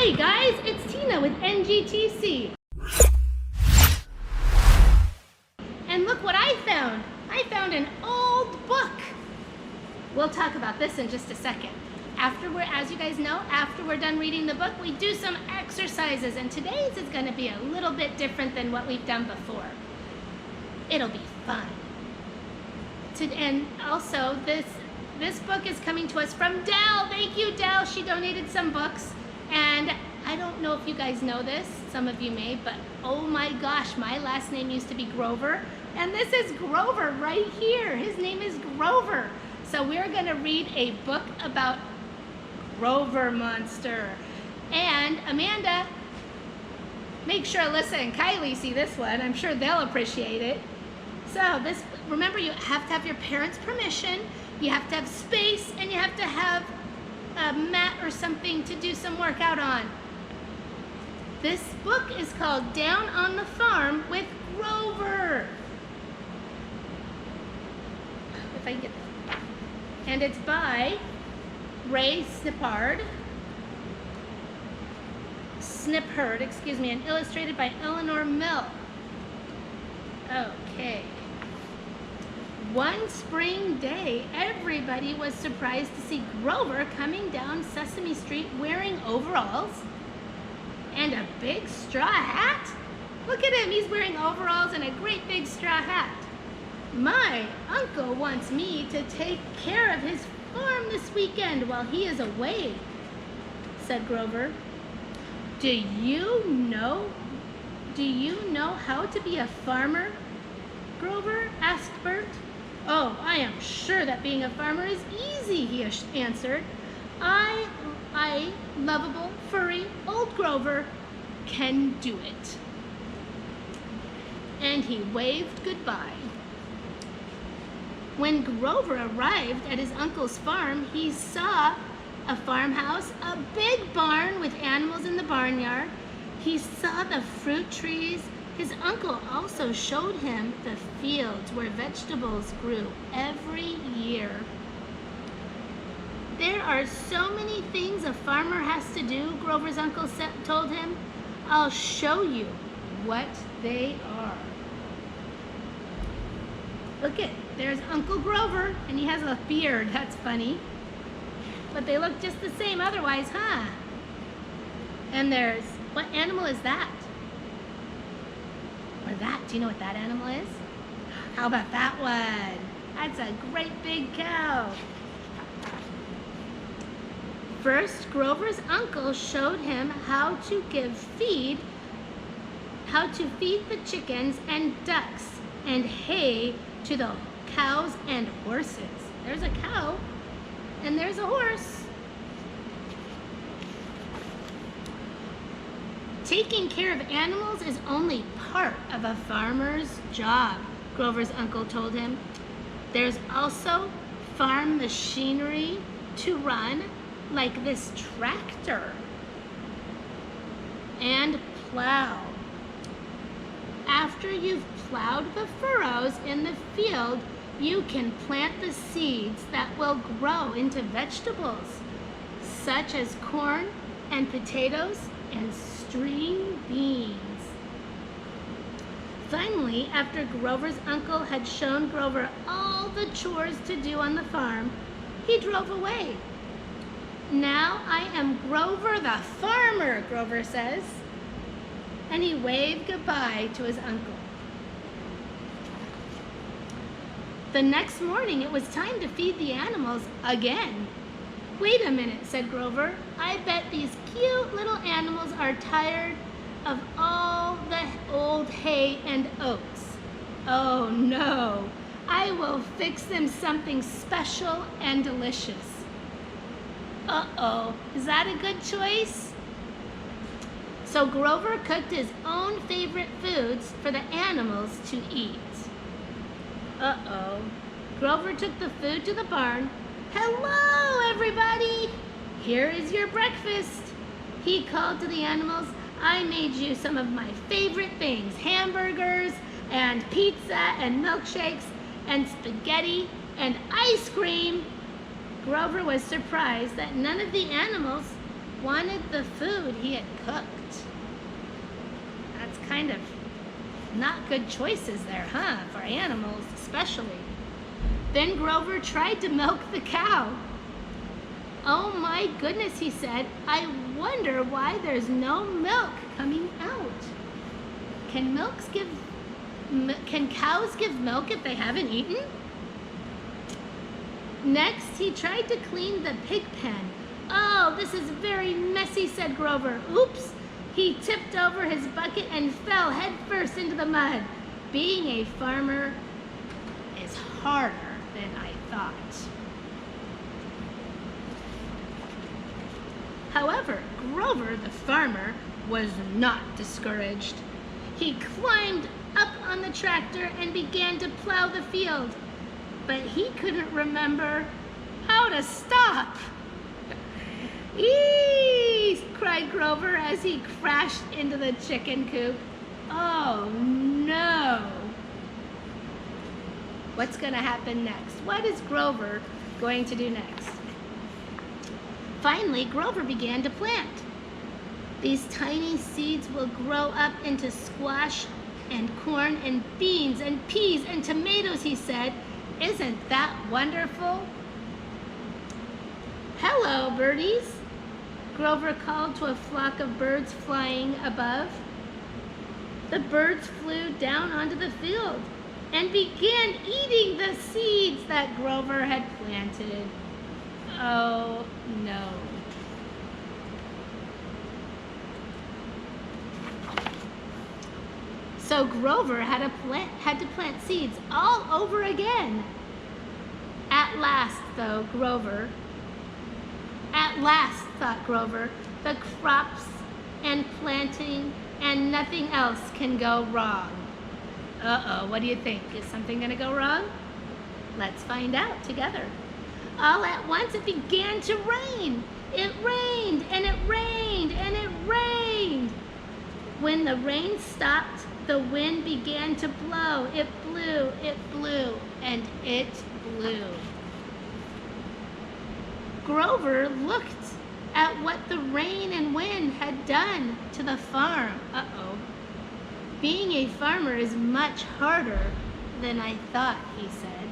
Hi guys, it's Tina with NGTC. And look what I found. I found an old book. We'll talk about this in just a second. As you guys know, after we're done reading the book, we do some exercises, and today's is going to be a little bit different than what we've done before. It'll be fun. And also, this book is coming to us from Dell. Thank you, Dell. She donated some books. And I don't know if you guys know this, some of you may, but oh my gosh, my last name used to be Grover, and this is Grover right here. His name is Grover. So we're gonna read a book about Grover Monster. And Amanda, make sure Alyssa and Kylie see this one. I'm sure they'll appreciate it. So remember, you have to have your parents' permission, you have to have space, and you have to have a mat or something to do some workout on. This book is called Down on the Farm with Grover. If I can get this. And it's by Ray Snippard, and illustrated by Eleanor Mill. Okay. One spring day, everybody was surprised to see Grover coming down Sesame Street wearing overalls and a big straw hat. Look at him, he's wearing overalls and a great big straw hat. My uncle wants me to take care of his farm this weekend while he is away, said Grover. Do you know how to be a farmer, Grover? Asked Bert. Oh, I am sure that being a farmer is easy, he answered. I, lovable, furry, old Grover, can do it. And he waved goodbye. When Grover arrived at his uncle's farm, he saw a farmhouse, a big barn with animals in the barnyard. He saw the fruit trees. His uncle also showed him the fields where vegetables grew every year. There are so many things a farmer has to do, Grover's uncle told him. I'll show you what they are. Look there's Uncle Grover, and he has a beard. That's funny. But they look just the same otherwise, huh? And what animal is that? Or that, do you know what that animal is? How about that one? That's a great big cow. First, Grover's uncle showed him how to feed the chickens and ducks and hay to the cows and horses. There's a cow and there's a horse. Taking care of animals is only part of a farmer's job, Grover's uncle told him. There's also farm machinery to run, like this tractor, and plow. After you've plowed the furrows in the field, you can plant the seeds that will grow into vegetables, such as corn and potatoes and string beans. Finally, after Grover's uncle had shown Grover all the chores to do on the farm, he drove away. Now I am Grover the farmer, Grover says. And he waved goodbye to his uncle. The next morning, it was time to feed the animals again. Wait a minute, said Grover. I bet these cute little animals are tired of all the old hay and oats. Oh no, I will fix them something special and delicious. Uh-oh, is that a good choice? So Grover cooked his own favorite foods for the animals to eat. Uh-oh. Grover took the food to the barn. Hello, everybody! Here is your breakfast. He called to the animals. I made you some of my favorite things, hamburgers and pizza and milkshakes and spaghetti and ice cream. Grover was surprised that none of the animals wanted the food he had cooked. That's kind of not good choices there, huh? For animals especially. Then Grover tried to milk the cow. Oh my goodness, he said, I wonder why there's no milk coming out. Can cows give milk if they haven't eaten? Next, he tried to clean the pig pen. Oh, this is very messy, said Grover. Oops! He tipped over his bucket and fell headfirst into the mud. Being a farmer is harder than I thought. However, Grover, the farmer, was not discouraged. He climbed up on the tractor and began to plow the field. But he couldn't remember how to stop. Eee! Cried Grover as he crashed into the chicken coop. Oh no! What's going to happen next? What is Grover going to do next? Finally, Grover began to plant. These tiny seeds will grow up into squash and corn and beans and peas and tomatoes, he said. Isn't that wonderful? Hello, birdies, Grover called to a flock of birds flying above. The birds flew down onto the field and began eating the seeds that Grover had planted. Oh no. So Grover had to plant seeds all over again. At last, thought Grover, the crops and planting and nothing else can go wrong. Uh-oh, what do you think? Is something gonna go wrong? Let's find out together. All at once it began to rain. It rained and it rained and it rained. When the rain stopped, the wind began to blow. It blew, and it blew. Grover looked at what the rain and wind had done to the farm. Uh-oh. Being a farmer is much harder than I thought, he said.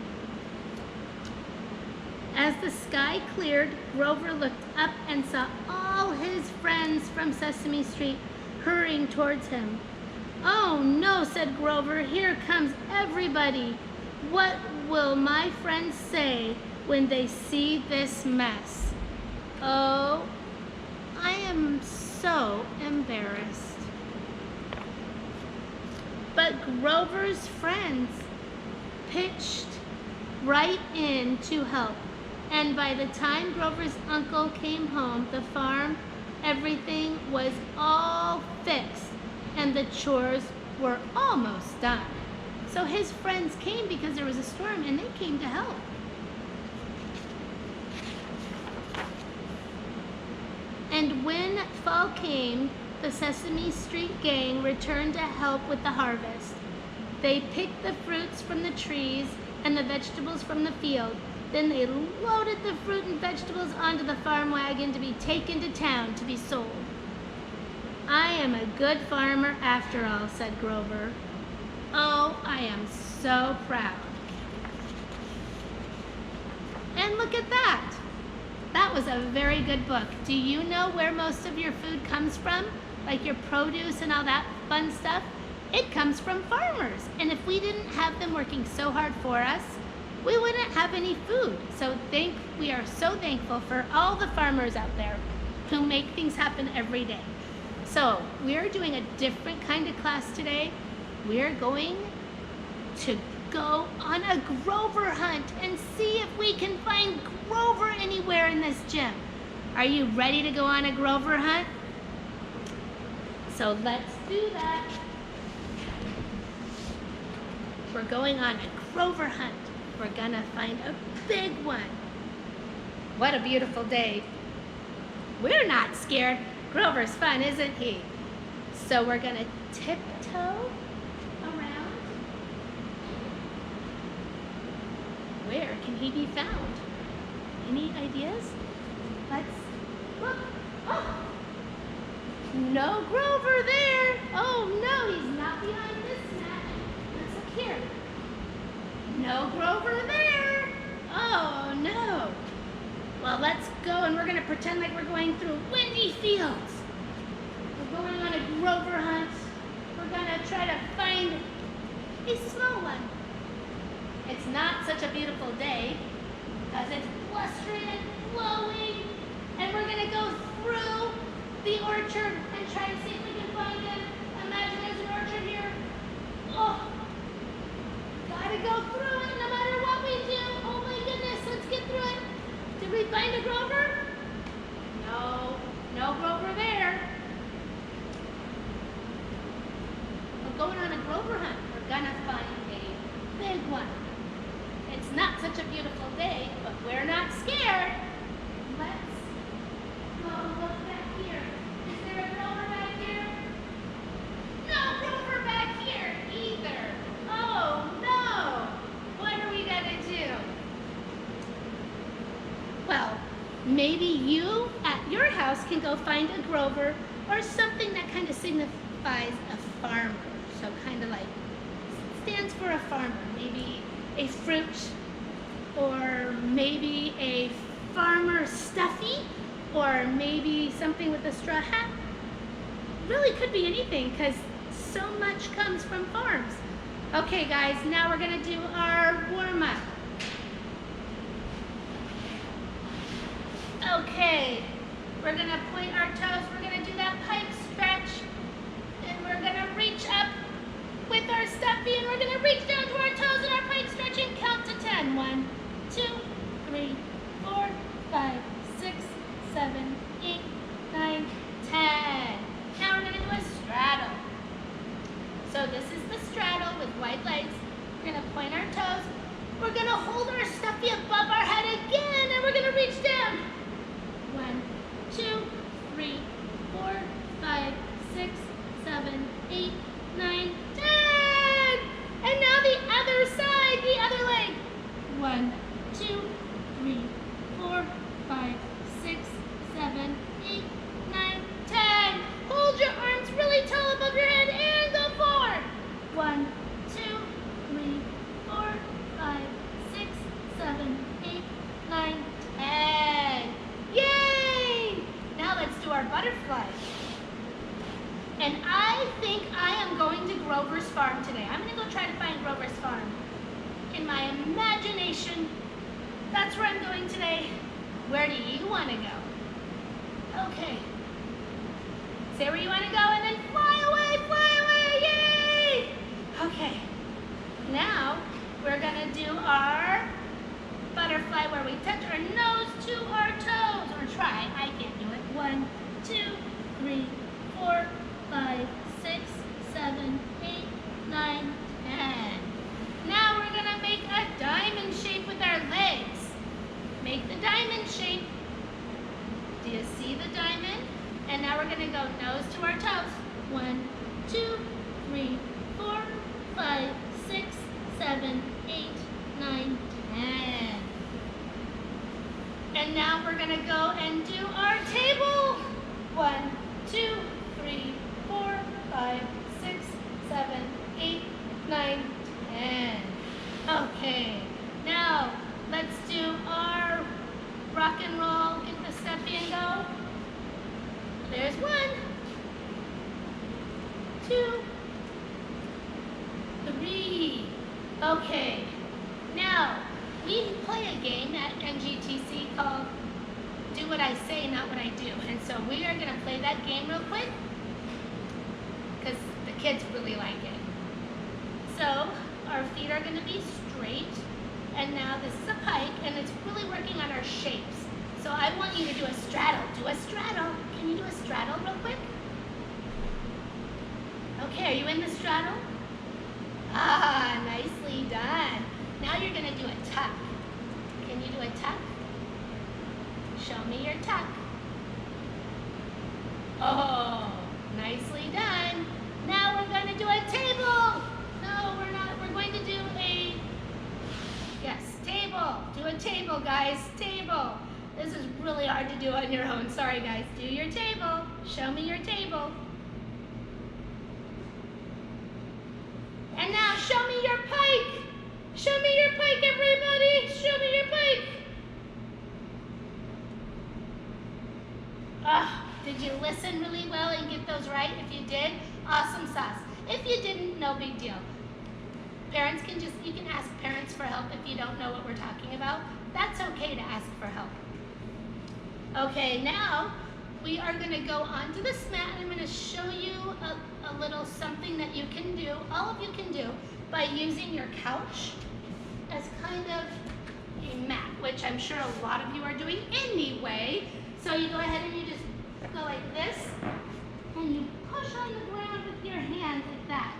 As the sky cleared, Grover looked up and saw all his friends from Sesame Street hurrying towards him. Oh no, said Grover, here comes everybody. What will my friends say when they see this mess? Oh, I am so embarrassed. But Grover's friends pitched right in to help. And by the time Grover's uncle came home, the farm, everything was all fixed and the chores were almost done. So his friends came because there was a storm and they came to help. And when fall came, the Sesame Street gang returned to help with the harvest. They picked the fruits from the trees and the vegetables from the field. Then they loaded the fruit and vegetables onto the farm wagon to be taken to town to be sold. I am a good farmer after all, said Grover. Oh, I am so proud. And look at that. That was a very good book. Do you know where most of your food comes from? Like your produce and all that fun stuff? It comes from farmers. And if we didn't have them working so hard for us, we wouldn't have any food. So we are so thankful for all the farmers out there who make things happen every day. So we're doing a different kind of class today. We're going to go on a Grover hunt and see if we can find Grover anywhere in this gym. Are you ready to go on a Grover hunt? So let's do that. We're going on a Grover hunt. We're gonna find a big one. What a beautiful day. We're not scared. Grover's fun, isn't he? So we're gonna tiptoe around. Where can he be found? Any ideas? Let's look. Oh, no Grover there. Oh no, he's not behind this mat. Let's look here. No Grover there. Oh no. Well, let's go and we're gonna pretend like we're going through windy fields. We're going on a Grover hunt. We're gonna try to find a small one. It's not such a beautiful day because it's blustering and blowing. And we're gonna go through the orchard and try to see if we can find it. Imagine there's an orchard here. Oh, gotta go through it no matter what we do. Oh my goodness, let's get through it. Did we find a Grover? No, no Grover there. We're going on a Grover hunt. We're gonna find a big one. It's not such a beautiful day, but we're not scared. Let's go look back here. Is there a Grover back here? No Grover back here either. Oh no! What are we gonna do? Well, maybe you at your house can go find a Grover or something that kind of signifies a farmer. So kind of like stands for a farmer. Maybe a fruit or maybe a farmer stuffy or maybe something with a straw hat. Really could be anything because so much comes from farms. Okay guys, now we're gonna do our warm-up. Okay, we're gonna point our toes, we're gonna do that pike stretch, and we're gonna reach up with our stuffy, and we're gonna reach down to our toes in our pike stretch and count to 10. 1, 2, 3, 4, 5, 6, 7, 8, 9, 10. Now we're gonna do a straddle. So this is the straddle with wide legs. We're gonna point our toes. We're gonna hold our stuffy above our head again, and we're gonna reach down. 1, 2, 3, 4, 5, 6, 7, 8, 9, 10. And now the other side, the other leg. 1, 2, 3, 4, 5, 6, 7, 8, 9, 10. Hold your arms really tall above your head and go forward. 1, 2, 3, 4, 5, 6, 7, 8, 9, 10. Yay! Now let's do our butterfly. And I think I am going to Grover's farm today. I'm going to go try to find Grover's farm. In my imagination, that's where I'm going today. Where do you want to go? Okay. Say where you want to go and then fly away, yay! Okay. Now, we're going to do our butterfly where we touch our nose to our toes. Or try, I can't do it. 1, 2, 3, 4, 5, 6, 7, 8, 9, 10. Now we're going to make a diamond shape with our legs. Make the diamond shape. Do you see the diamond? And now we're going to go nose to our toes. 1, 2, 3, 4, 5, 6, 7, 8, 9, 10. And now we're going to go and do our table. 1, 2, 3, 4, 5, 6, 7, 8, 9, 10. Okay, now let's do our rock and roll. Get the stuffy and go. There's 1, 2, 3. Okay, now we play a game at NGTC called Do What I Say, Not What I Do. And so we are going to play that game real quick because the kids really like it. So our feet are going to be straight. And now this is a pike, and it's really working on our shapes. So I want you to do a straddle. Do a straddle. Can you do a straddle real quick? Okay, are you in the straddle? Ah, nicely done. Now you're going to do a tuck. Can you do a tuck? Show me your tuck. Oh, nicely done. Now we're going to do a table. No, we're not. We're going to do a, yes, table. Do a table, guys. Table. This is really hard to do on your own. Sorry guys. Do your table. Show me your table. And now show me your pike. Show me your pike, everybody. Show me your pike. Did you listen really well and get those right? If you did, awesome sauce. If you didn't, no big deal. Parents you can ask parents for help if you don't know what we're talking about. That's okay to ask for help. Okay, now we are going to go onto this mat and I'm going to show you a little something that you can do, all of you can do, by using your couch as kind of a mat, which I'm sure a lot of you are doing anyway. So you go ahead and you just go like this, and you push on the ground with your hands like that.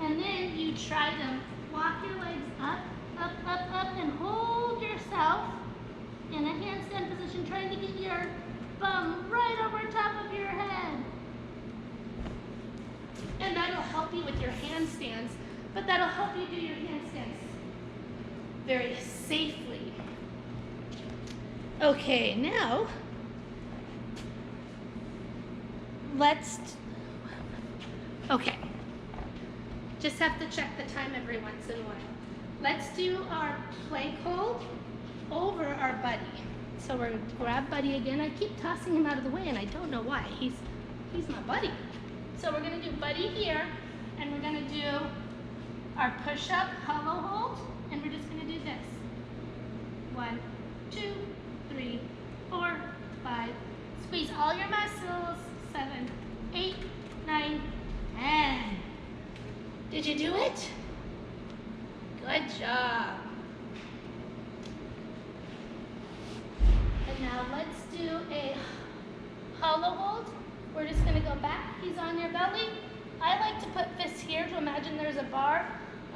And then you try to walk your legs up, up, up, up, and hold yourself in a handstand position, trying to get your bum right over top of your head. And that'll help you with your handstands, but that'll help you do your handstands very safely. Okay, now okay. Just have to check the time every once in a while. Let's do our plank hold over our buddy. So we're going to grab buddy again. I keep tossing him out of the way and I don't know why. He's my buddy. So we're going to do buddy here, and we're going to do our push-up hollow hold, and we're just going to do this. 1, 2, 3, 4, 5. Squeeze all your muscles. 7, 8, 9, 10. Did you do it? Good job. And now let's do a hollow hold. We're just going to go back. He's on your belly. I like to put this here to imagine there's a bar,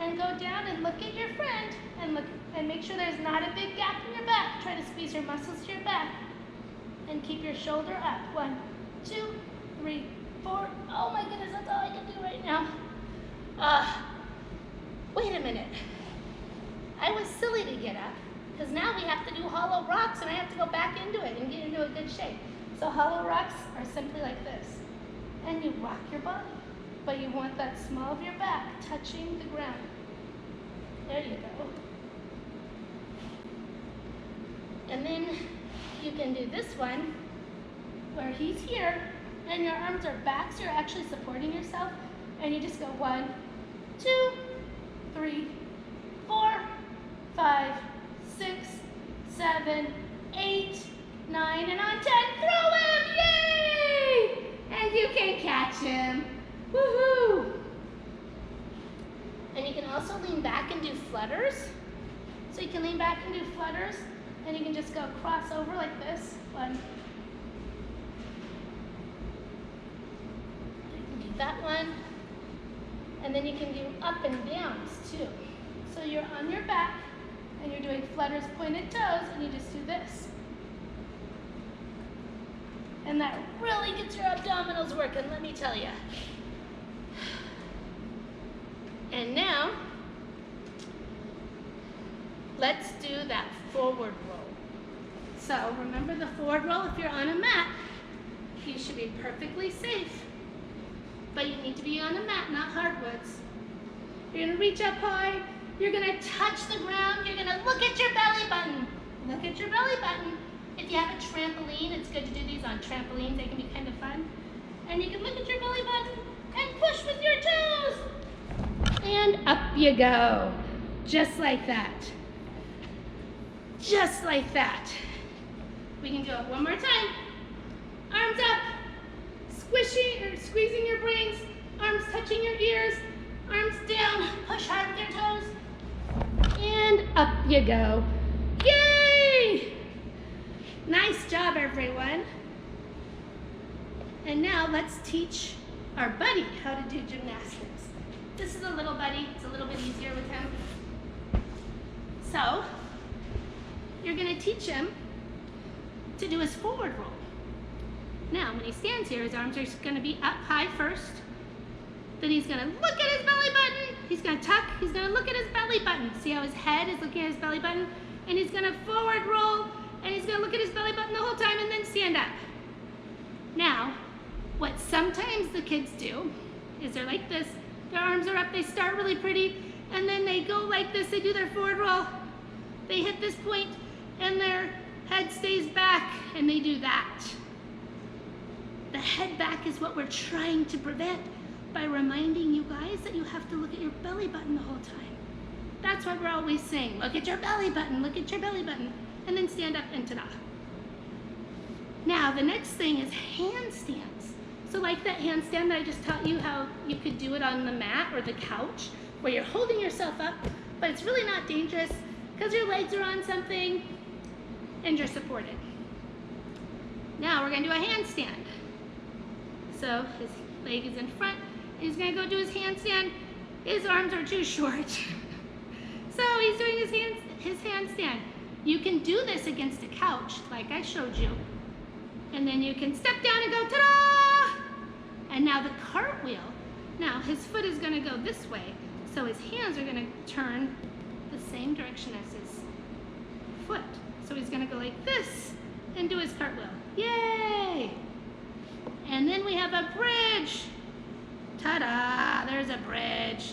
and go down and look at your friend and make sure there's not a big gap in your back. Try to squeeze your muscles to your back and keep your shoulder up. 1, 2, 3, 4. Oh my goodness, that's all I can do right now. Wait a minute. I was silly to get up, because now we have to do hollow rocks and I have to go back into it and get into a good shape. So hollow rocks are simply like this. And you rock your body, but you want that small of your back touching the ground. There you go. And then you can do this one where he's here and your arms are back, so you're actually supporting yourself, and you just go 1, 2, 3, 4, 5, 6, 7, 8, 9, and on 10, throw him! Yay! And you can catch him. Woohoo! And you can also lean back and do flutters. So you can lean back and do flutters, and you can just go cross over like this. 1. You can do that one. And then you can do up and downs too. So you're on your back, and you're doing flutters, pointed toes, and you just do this. And that really gets your abdominals working, let me tell you. And now, let's do that forward roll. So remember the forward roll, if you're on a mat, you should be perfectly safe. But you need to be on a mat, not hardwoods. You're gonna reach up high, you're gonna touch the ground, you're gonna look at your belly button. Look at your belly button. If you have a trampoline, it's good to do these on trampolines, they can be kind of fun. And you can look at your belly button and push with your toes. And up you go, just like that. Just like that. We can do it one more time. Arms up, squeezing your brains, arms touching your ears, arms down, push hard with your toes, and up you go. Yay! Nice job, everyone. And now let's teach our buddy how to do gymnastics. This is a little buddy, it's a little bit easier with him. So, you're gonna teach him to do his forward roll. Now, when he stands here, his arms are gonna be up high first. Then he's gonna look at his belly button. He's gonna tuck, he's gonna look at his belly button. See how his head is looking at his belly button? And he's gonna forward roll and he's gonna look at his belly button the whole time and then stand up. Now, what sometimes the kids do is they're like this, their arms are up, they start really pretty, and then they go like this, they do their forward roll, they hit this point, and their head stays back, and they do that. The head back is what we're trying to prevent by reminding you guys that you have to look at your belly button the whole time. That's why we're always saying, look at your belly button, look at your belly button, and then stand up and ta-da. Now, the next thing is handstands. So like that handstand that I just taught you how you could do it on the mat or the couch, where you're holding yourself up, but it's really not dangerous because your legs are on something and you're supported. Now we're gonna do a handstand. So his leg is in front, and he's gonna go do his handstand. His arms are too short. So he's doing his handstand. You can do this against a couch, like I showed you. And then you can step down and go, ta-da! And now the cartwheel. Now his foot is gonna go this way, so his hands are gonna turn the same direction as his foot. So he's gonna go like this and do his cartwheel. Yay! And then we have a bridge. Ta-da, there's a bridge.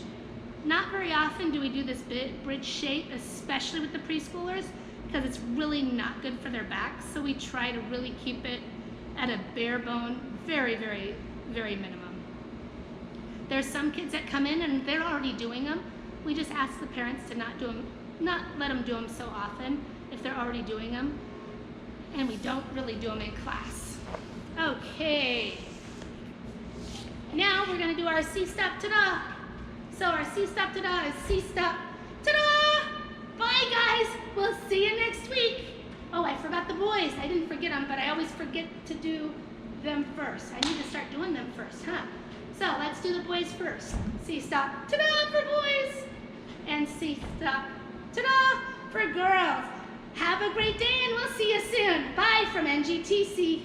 Not very often do we do this bridge shape, especially with the preschoolers, because it's really not good for their backs. So we try to really keep it at a bare bone, very, very, very minimum. There's some kids that come in and they're already doing them. We just ask the parents to not let them do them so often if they're already doing them. And we don't really do them in class. Okay. Now we're gonna do our C-stop ta-da. So our C-stop ta-da is C-stop ta-da. Bye guys, we'll see you next week. Oh, I forgot the boys. I didn't forget them, but I always forget to do them first. I need to start doing them first, huh? So let's do the boys first. C-stop ta-da for boys, and C-stop ta-da for girls. Have a great day, and we'll see you soon. Bye from NGTC.